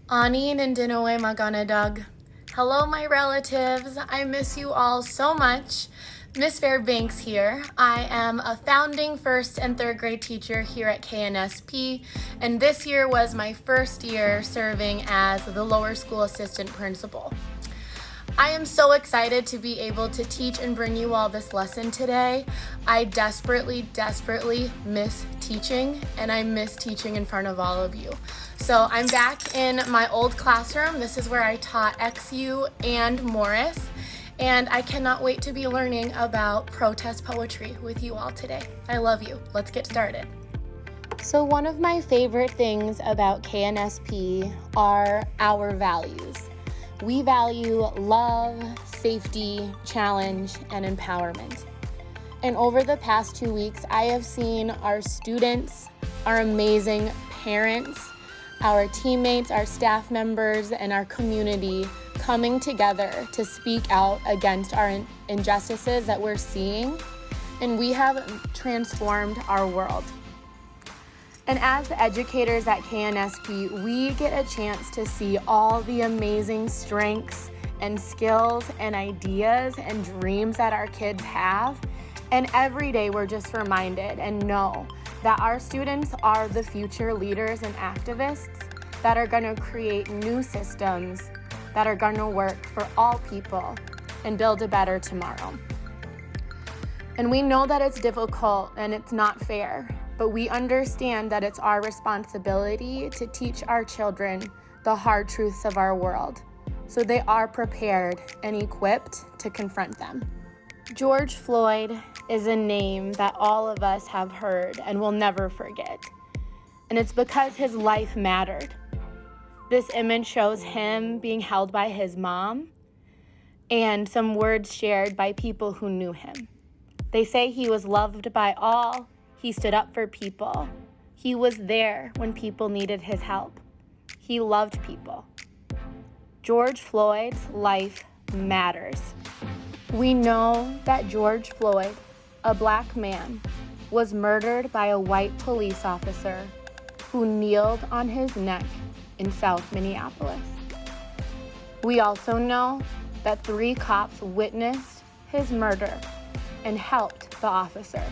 Anin and Dinoe Maganadug. Hello, my relatives. I miss you all so much. Miss Fairbanks here. I am a founding first and third grade teacher here at KNSP, and this year was my first year serving as the lower school assistant principal. I am so excited to be able to teach and bring you all this lesson today. I desperately miss teaching, and I miss teaching in front of all of you. So I'm back in my old classroom. This is where I taught XU and Morris, and I cannot wait to be learning about protest poetry with you all today. I love you. Let's get started. So one of my favorite things about KNSP are our values. We value love, safety, challenge, and empowerment. And over the past 2 weeks, I have seen our students, our amazing parents, our teammates, our staff members, and our community coming together to speak out against our injustices that we're seeing, and we have transformed our world. And as educators at KNSP, we get a chance to see all the amazing strengths and skills and ideas and dreams that our kids have. And every day we're just reminded and know that our students are the future leaders and activists that are going to create new systems that are going to work for all people and build a better tomorrow. And we know that it's difficult and it's not fair, but we understand that it's our responsibility to teach our children the hard truths of our world, so they are prepared and equipped to confront them. George Floyd is a name that all of us have heard and will never forget, and it's because his life mattered. This image shows him being held by his mom and some words shared by people who knew him. They say he was loved by all. He stood up for people. He was there when people needed his help. He loved people. George Floyd's life matters. We know that George Floyd, a black man, was murdered by a white police officer who kneeled on his neck in South Minneapolis. We also know that 3 cops witnessed his murder and helped the officer.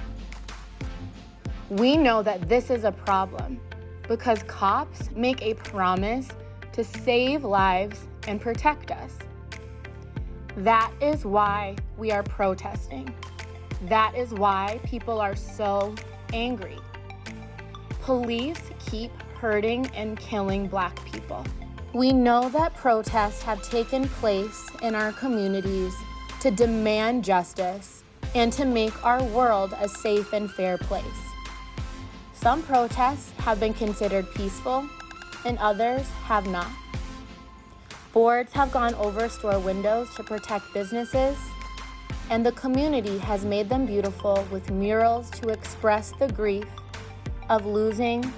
We know that this is a problem because cops make a promise to save lives and protect us. That is why we are protesting. That is why people are so angry. Police keep hurting and killing Black people. We know that protests have taken place in our communities to demand justice and to make our world a safe and fair place. Some protests have been considered peaceful and others have not. Boards have gone over store windows to protect businesses, and the community has made them beautiful with murals to express the grief of losing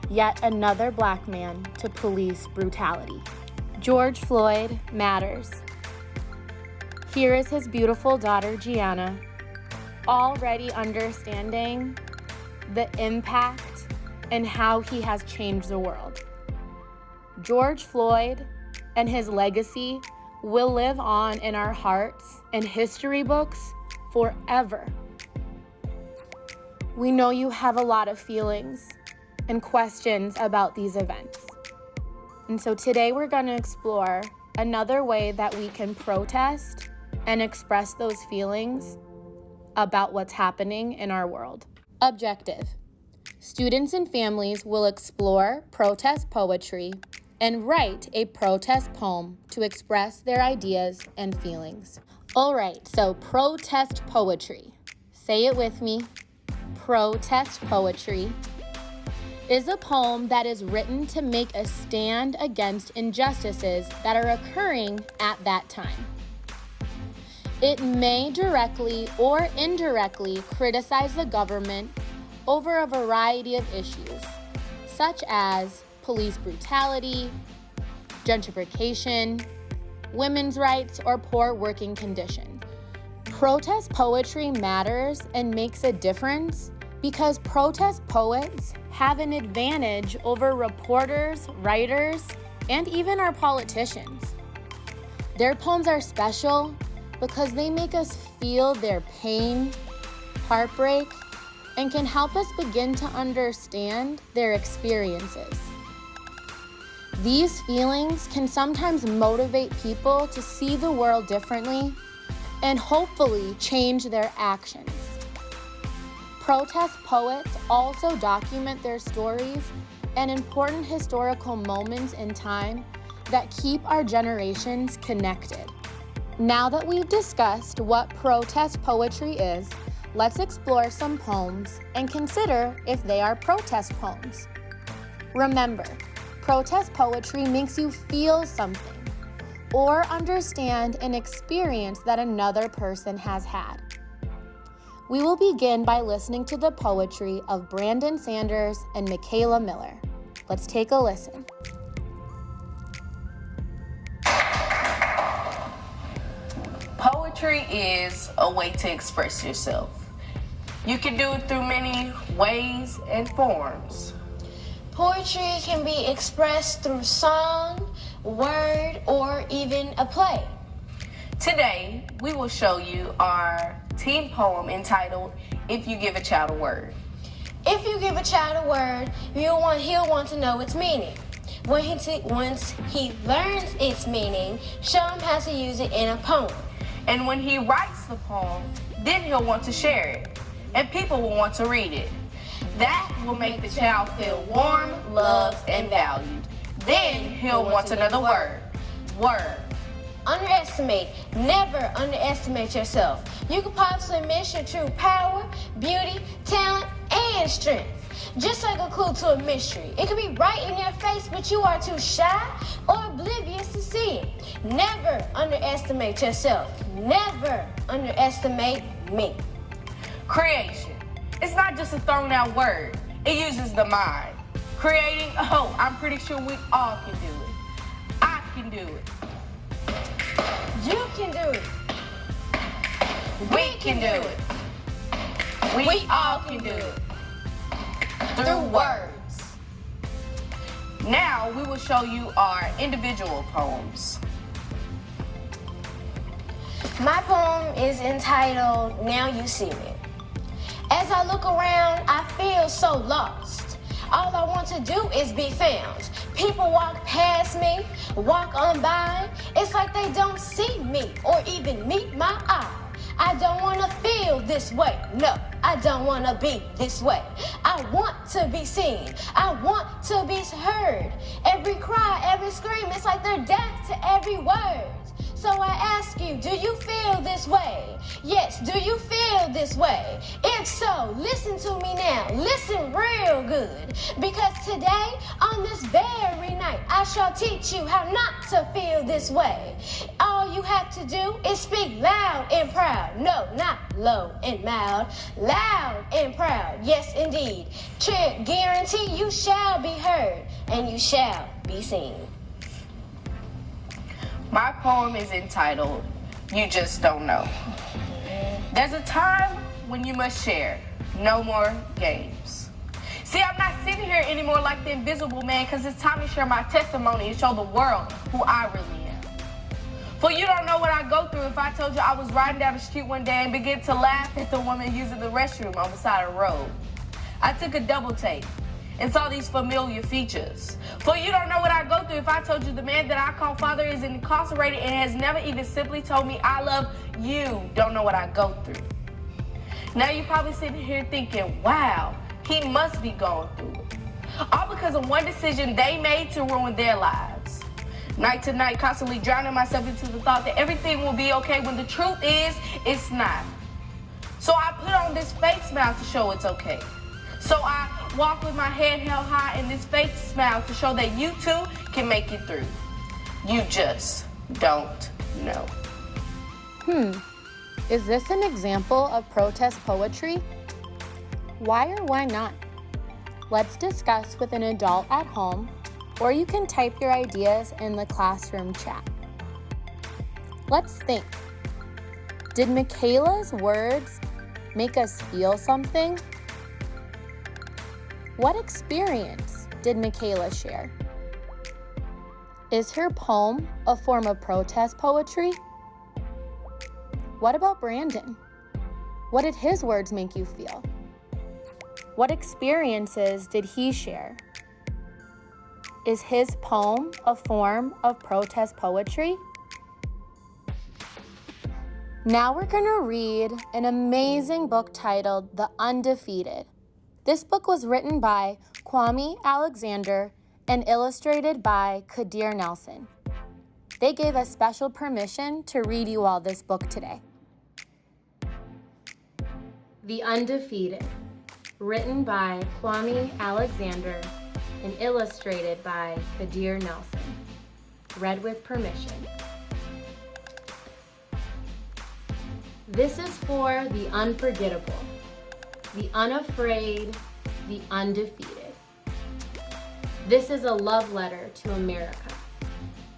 yet another Black man to police brutality. George Floyd matters. Here is his beautiful daughter, Gianna, already understanding the impact and how he has changed the world. George Floyd and his legacy will live on in our hearts and history books forever. We know you have a lot of feelings and questions about these events. And so today we're going to explore another way that we can protest and express those feelings about what's happening in our world. Objective: students and families will explore protest poetry and write a protest poem to express their ideas and feelings. All right, so protest poetry. Say it with me. Protest poetry is a poem that is written to make a stand against injustices that are occurring at that time. It may directly or indirectly criticize the government over a variety of issues, such as police brutality, gentrification, women's rights, or poor working conditions. Protest poetry matters and makes a difference because protest poets have an advantage over reporters, writers, and even our politicians. Their poems are special because they make us feel their pain, heartbreak, and can help us begin to understand their experiences. These feelings can sometimes motivate people to see the world differently and hopefully change their actions. Protest poets also document their stories and important historical moments in time that keep our generations connected. Now that we've discussed what protest poetry is, let's explore some poems and consider if they are protest poems. Remember, protest poetry makes you feel something or understand an experience that another person has had. We will begin by listening to the poetry of Brandon Sanders and Michaela Miller. Let's take a listen. Poetry is a way to express yourself. You can do it through many ways and forms. Poetry can be expressed through song, word, or even a play. Today, we will show you our team poem entitled, If You Give a Child a Word. If you give a child a word, he'll want to know its meaning. Once he learns its meaning, show him how to use it in a poem. And when he writes the poem, then he'll want to share it, and people will want to read it. That will make the child feel warm, loved, and valued. Then he'll want another word. Word. Never underestimate yourself. You could possibly miss your true power, beauty, talent, and strength. Just like a clue to a mystery. It could be right in your face, but you are too shy or oblivious to see it. Never underestimate yourself. Never underestimate me. Creation. It's not just a thrown out word. It uses the mind. Creating, I'm pretty sure we all can do it. I can do it. You can do it. We can do it. We all can do it. Through words. Now we will show you our individual poems. My poem is entitled, Now You See Me. As I look around, I feel so lost. All I want to do is be found. People walk past me, walk on by. It's like they don't see me or even meet my eye. I don't want to feel this way. No, I don't want to be this way. I want to be seen. I want to be heard. Every cry, every scream, it's like they're deaf to every word. So I ask you, do you feel this way? Yes, do you feel this way? If so, listen to me now. Listen real good. Because today, on this very night, I shall teach you how not to feel this way. All you have to do is speak loud and proud. No, not low and mild. Loud and proud. Yes, indeed. Guarantee you shall be heard and you shall be seen. My poem is entitled, You Just Don't Know. There's a time when you must share. No more games. See, I'm not sitting here anymore like the invisible man because it's time to share my testimony and show the world who I really am. For you don't know what I go through if I told you I was riding down the street one day and began to laugh at the woman using the restroom on the side of the road. I took a double take and saw these familiar features. For you don't know what I go through if I told you the man that I call father is incarcerated and has never even simply told me I love you. Don't know what I go through. Now you're probably sitting here thinking, wow, he must be going through it. All because of one decision they made to ruin their lives. Night to night, constantly drowning myself into the thought that everything will be okay when the truth is, it's not. So I put on this fake smile to show it's okay. So I walk with my head held high and this fake smile to show that you too can make it through. You just don't know. Is this an example of protest poetry? Why or why not? Let's discuss with an adult at home, or you can type your ideas in the classroom chat. Let's think. Did Michaela's words make us feel something? What experience did Michaela share? Is her poem a form of protest poetry? What about Brandon? What did his words make you feel? What experiences did he share? Is his poem a form of protest poetry? Now we're going to read an amazing book titled The Undefeated. This book was written by Kwame Alexander and illustrated by Kadir Nelson. They gave us special permission to read you all this book today. The Undefeated, written by Kwame Alexander and illustrated by Kadir Nelson. Read with permission. This is for the unforgettable, the unafraid, the undefeated. This is a love letter to America,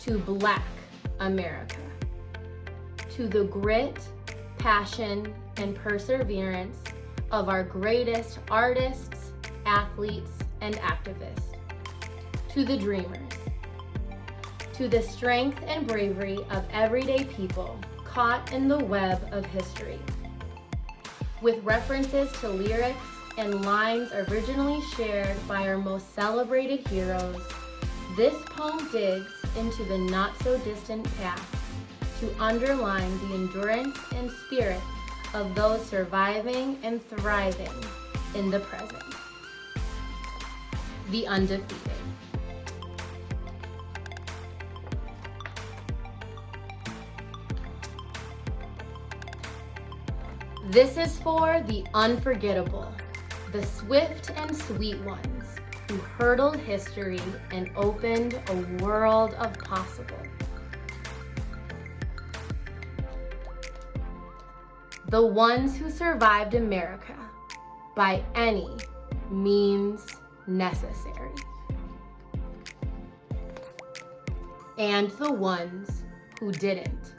to Black America, to the grit, passion, and perseverance of our greatest artists, athletes, and activists, to the dreamers, to the strength and bravery of everyday people caught in the web of history. With references to lyrics and lines originally shared by our most celebrated heroes, this poem digs into the not-so-distant past to underline the endurance and spirit of those surviving and thriving in the present. The Undefeated. This is for the unforgettable, the swift and sweet ones who hurdled history and opened a world of possible. The ones who survived America by any means necessary. And the ones who didn't.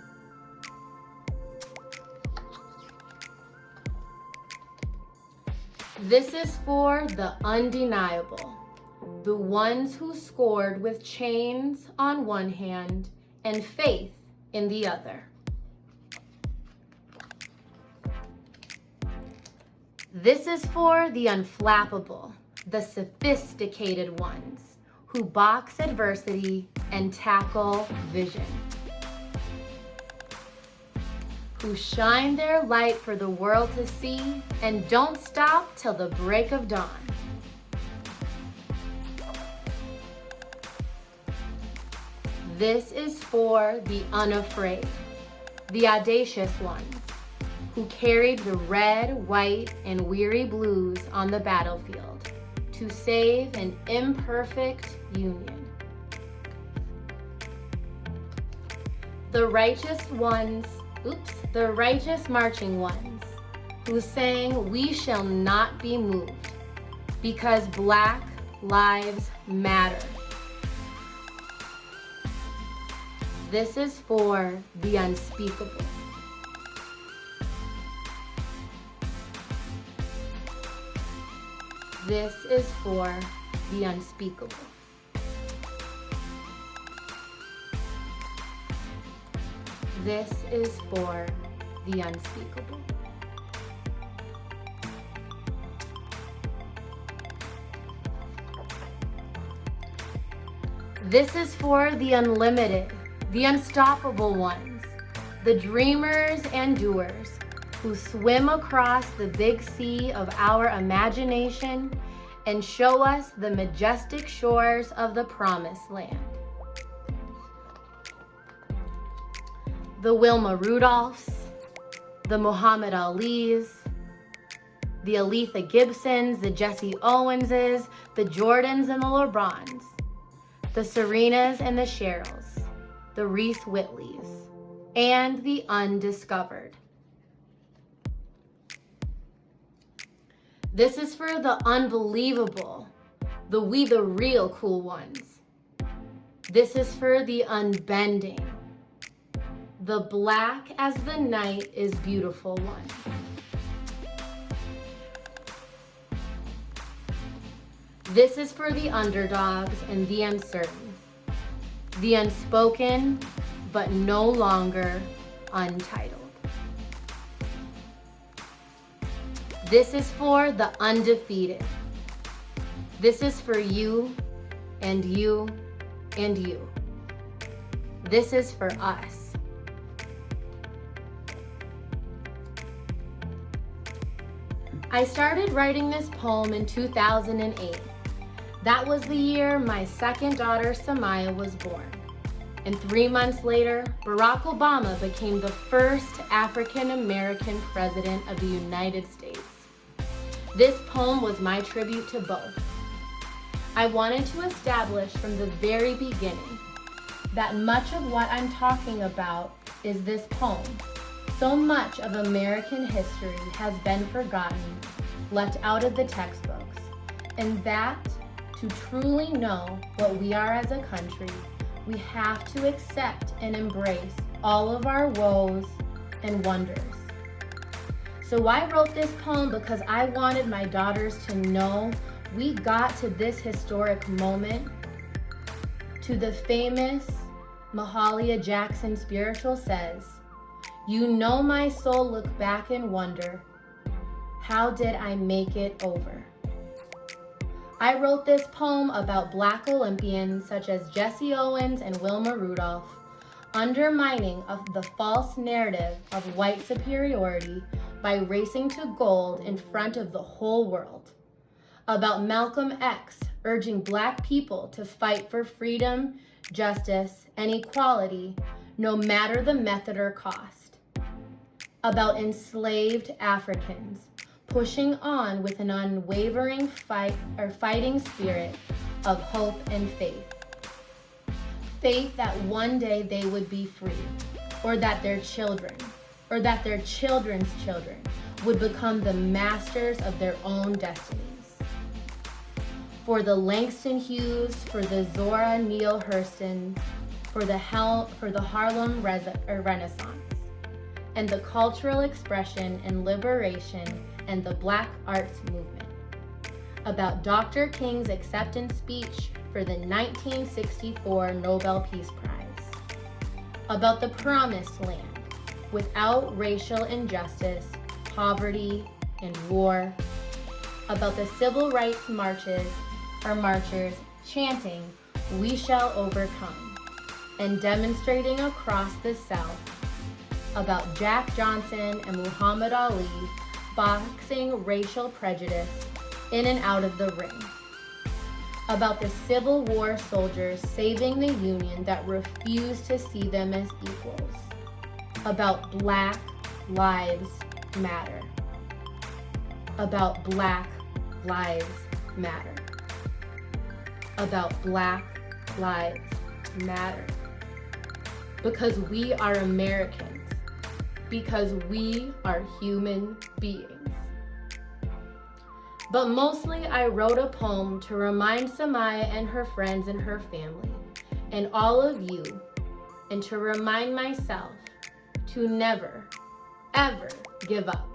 This is for the undeniable, the ones who scored with chains on one hand and faith in the other. This is for the unflappable, the sophisticated ones who box adversity and tackle vision, who shine their light for the world to see and don't stop till the break of dawn. This is for the unafraid, the audacious ones who carried the red, white, and weary blues on the battlefield to save an imperfect union. The righteous marching ones who sang, "We shall not be moved," because Black lives matter. This is for the unspeakable. This is for the unspeakable. This is for the unspeakable. This is for the unlimited, the unstoppable ones, the dreamers and doers who swim across the big sea of our imagination and show us the majestic shores of the promised land. The Wilma Rudolphs, the Muhammad Alis, the Aletha Gibsons, the Jesse Owenses, the Jordans and the LeBrons, the Serenas and the Cheryls, the Reese Whitleys, and the undiscovered. This is for the unbelievable, the real cool ones. This is for the unbending, the black as the night is beautiful ones. This is for the underdogs and the uncertain, the unspoken, but no longer untitled. This is for the undefeated. This is for you and you and you. This is for us. I started writing this poem in 2008. That was the year my second daughter, Samaya, was born. And 3 months later, Barack Obama became the first African American president of the United States. This poem was my tribute to both. I wanted to establish from the very beginning that much of what I'm talking about is this poem. So much of American history has been forgotten, left out of the textbooks, and that to truly know what we are as a country, we have to accept and embrace all of our woes and wonders. So I wrote this poem because I wanted my daughters to know we got to this historic moment, to the famous Mahalia Jackson spiritual says, "You know my soul look back and wonder, how did I make it over?" I wrote this poem about Black Olympians such as Jesse Owens and Wilma Rudolph, undermining of the false narrative of white superiority by racing to gold in front of the whole world. About Malcolm X urging Black people to fight for freedom, justice, and equality, no matter the method or cost. About enslaved Africans pushing on with an unwavering fighting spirit of hope and faith. Faith that one day they would be free, or that their children, or that their children's children would become the masters of their own destinies. For the Langston Hughes, for the Zora Neale Hurstons, for the Harlem Renaissance, and the cultural expression and liberation and the Black arts movement. About Dr. King's acceptance speech for the 1964 Nobel Peace Prize. About the Promised Land, without racial injustice, poverty, and war. About the civil rights marchers chanting, "We shall overcome," and demonstrating across the South. About Jack Johnson and Muhammad Ali boxing racial prejudice in and out of the ring. About the Civil War soldiers saving the Union that refused to see them as equals. About Black Lives Matter. About Black Lives Matter. About Black Lives Matter. Because we are Americans. Because we are human beings. But mostly I wrote a poem to remind Samaya and her friends and her family, and all of you, and to remind myself to never, ever give up.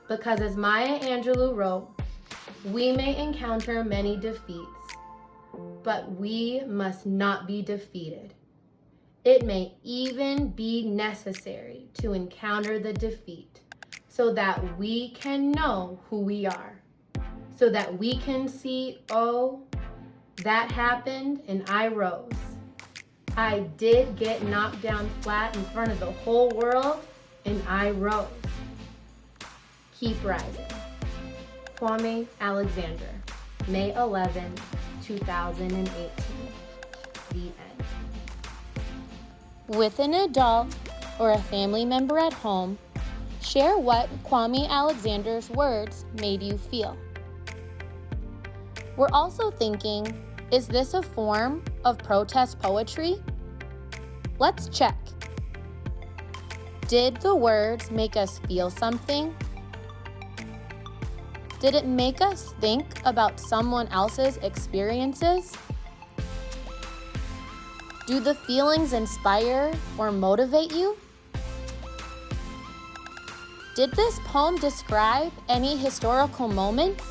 Because as Maya Angelou wrote, we may encounter many defeats, but we must not be defeated. It may even be necessary to encounter the defeat so that we can know who we are, so that we can see, oh, that happened and I rose. I did get knocked down flat in front of the whole world and I rose. Keep rising. Kwame Alexander, May 11, 2018. The end. With an adult or a family member at home, share what Kwame Alexander's words made you feel. We're also thinking, is this a form of protest poetry? Let's check. Did the words make us feel something? Did it make us think about someone else's experiences? Do the feelings inspire or motivate you? Did this poem describe any historical moments?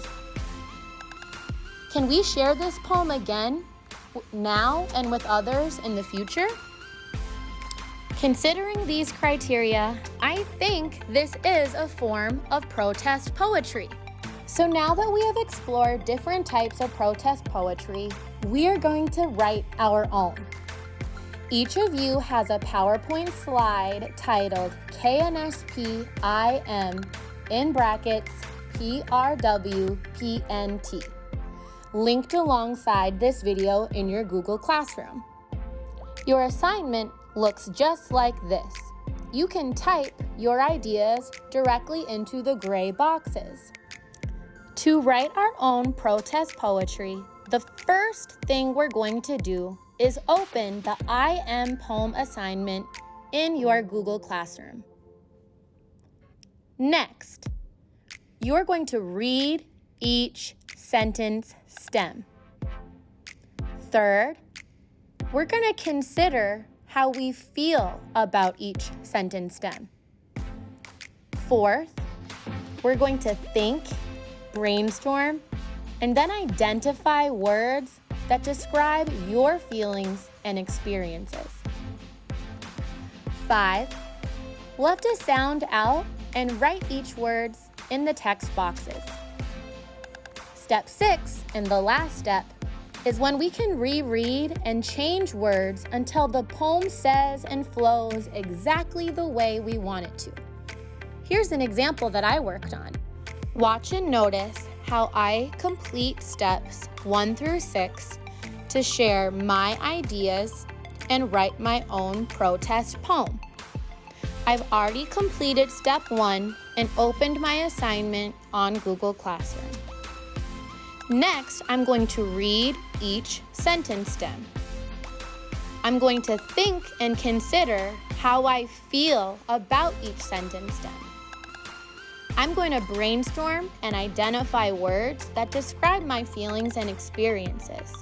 Can we share this poem again now and with others in the future? Considering these criteria, I think this is a form of protest poetry. So now that we have explored different types of protest poetry, we are going to write our own. Each of you has a PowerPoint slide titled KNSP IM in brackets PRWPNT, linked alongside this video in your Google Classroom. Your assignment looks just like this. You can type your ideas directly into the gray boxes. To write our own protest poetry, the first thing we're going to do is open the I Am poem assignment in your Google Classroom. Next, you're going to read each sentence stem. Third, we're going to consider how we feel about each sentence stem. Fourth, we're going to think, brainstorm, and then identify words that describe your feelings and experiences. 5, we'll have to sound out and write each words in the text boxes. Step 6, and the last step, is when we can reread and change words until the poem says and flows exactly the way we want it to. Here's an example that I worked on. Watch and notice how I complete steps 1 through 6 to share my ideas and write my own protest poem. I've already completed step 1 and opened my assignment on Google Classroom. Next, I'm going to read each sentence stem. I'm going to think and consider how I feel about each sentence stem. I'm going to brainstorm and identify words that describe my feelings and experiences.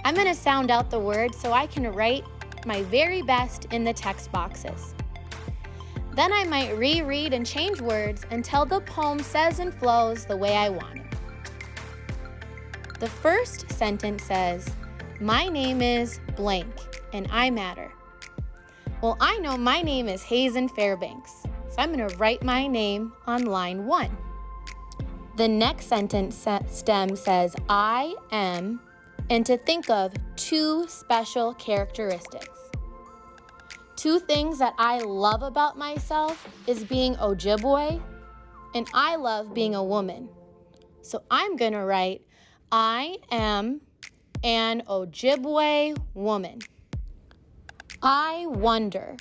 I'm going to sound out the words so I can write my very best in the text boxes. Then I might reread and change words until the poem says and flows the way I want it. The first sentence says, "My name is blank and I matter." Well, I know my name is Hazen Fairbanks, so I'm going to write my name on line 1. The next sentence stem says, "I am," and to think of 2 special characteristics. 2 things that I love about myself is being Ojibwe, and I love being a woman. So I'm going to write, "I am an Ojibwe woman." I wonder.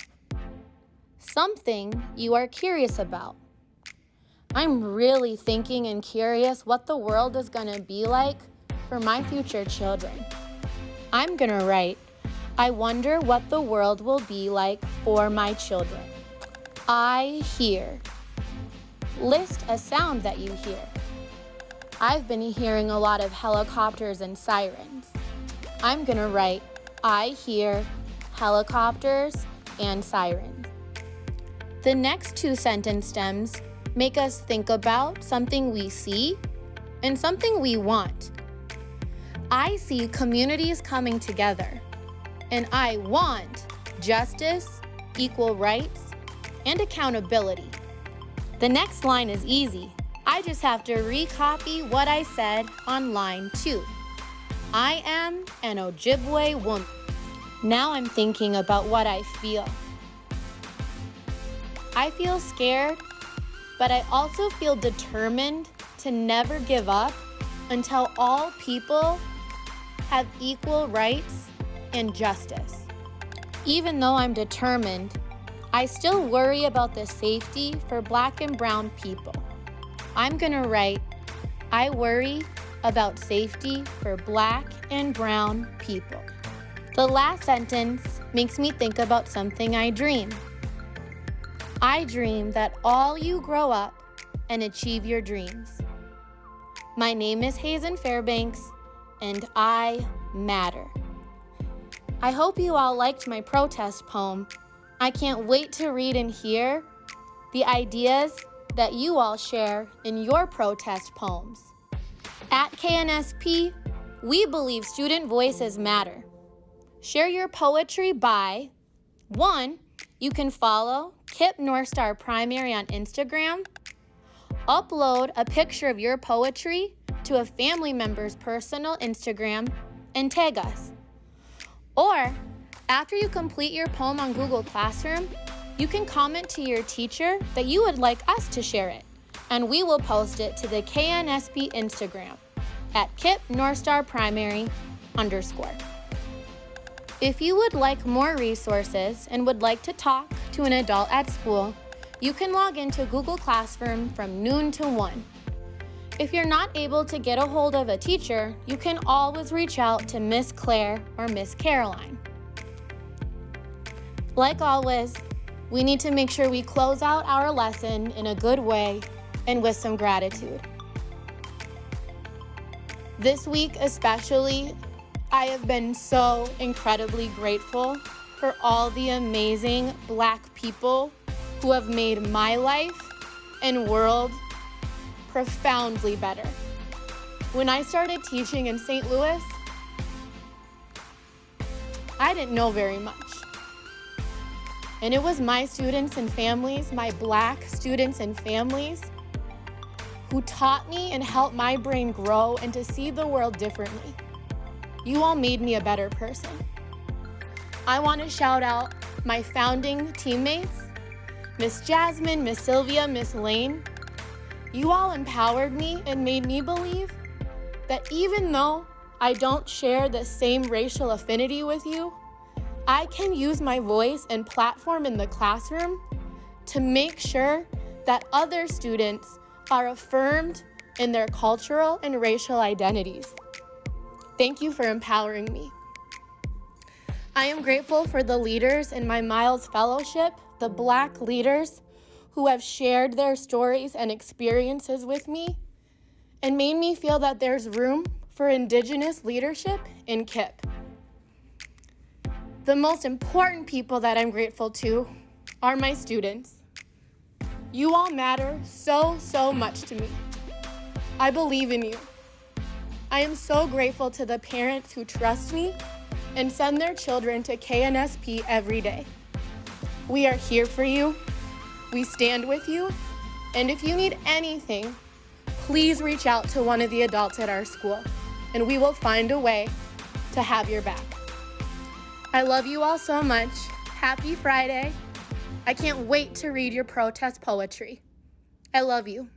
Something you are curious about. I'm really thinking and curious what the world is going to be like for my future children. I'm going to write, "I wonder what the world will be like for my children." I hear. List a sound that you hear. I've been hearing a lot of helicopters and sirens. I'm going to write, "I hear helicopters and sirens." The next 2 sentence stems make us think about something we see and something we want. I see communities coming together, and I want justice, equal rights, and accountability. The next line is easy. I just have to recopy what I said on line 2. I am an Ojibwe woman. Now I'm thinking about what I feel. I feel scared, but I also feel determined to never give up until all people have equal rights and justice. Even though I'm determined, I still worry about the safety for Black and brown people. I'm going to write, "I worry about safety for Black and brown people." The last sentence makes me think about something I dream. I dream that all you grow up and achieve your dreams. My name is Hazen Fairbanks, and I matter. I hope you all liked my protest poem. I can't wait to read and hear the ideas that you all share in your protest poems. At KNSP, We believe student voices matter. Share your poetry by 1. You can follow Kip North Star Primary on Instagram. Upload a picture of your poetry to a family member's personal Instagram and tag us. Or, after you complete your poem on Google Classroom, you can comment to your teacher that you would like us to share it, and we will post it to the KNSP Instagram at Kip North Star Primary _. If you would like more resources and would like to talk to an adult at school, you can log into Google Classroom from noon to 1. If you're not able to get a hold of a teacher, you can always reach out to Miss Claire or Miss Caroline. Like always, we need to make sure we close out our lesson in a good way and with some gratitude. This week especially, I have been so incredibly grateful for all the amazing Black people who have made my life and world profoundly better. When I started teaching in St. Louis, I didn't know very much. And it was my students and families, my Black students and families, who taught me and helped my brain grow and to see the world differently. You all made me a better person. I want to shout out my founding teammates, Miss Jasmine, Miss Sylvia, Miss Lane. You all empowered me and made me believe that even though I don't share the same racial affinity with you, I can use my voice and platform in the classroom to make sure that other students are affirmed in their cultural and racial identities. Thank you for empowering me. I am grateful for the leaders in my Miles Fellowship, the Black leaders who have shared their stories and experiences with me and made me feel that there's room for Indigenous leadership in KIPP. The most important people that I'm grateful to are my students. You all matter so, so much to me. I believe in you. I am so grateful to the parents who trust me and send their children to KNSP every day. We are here for you. We stand with you. And if you need anything, please reach out to one of the adults at our school, and we will find a way to have your back. I love you all so much. Happy Friday. I can't wait to read your protest poetry. I love you.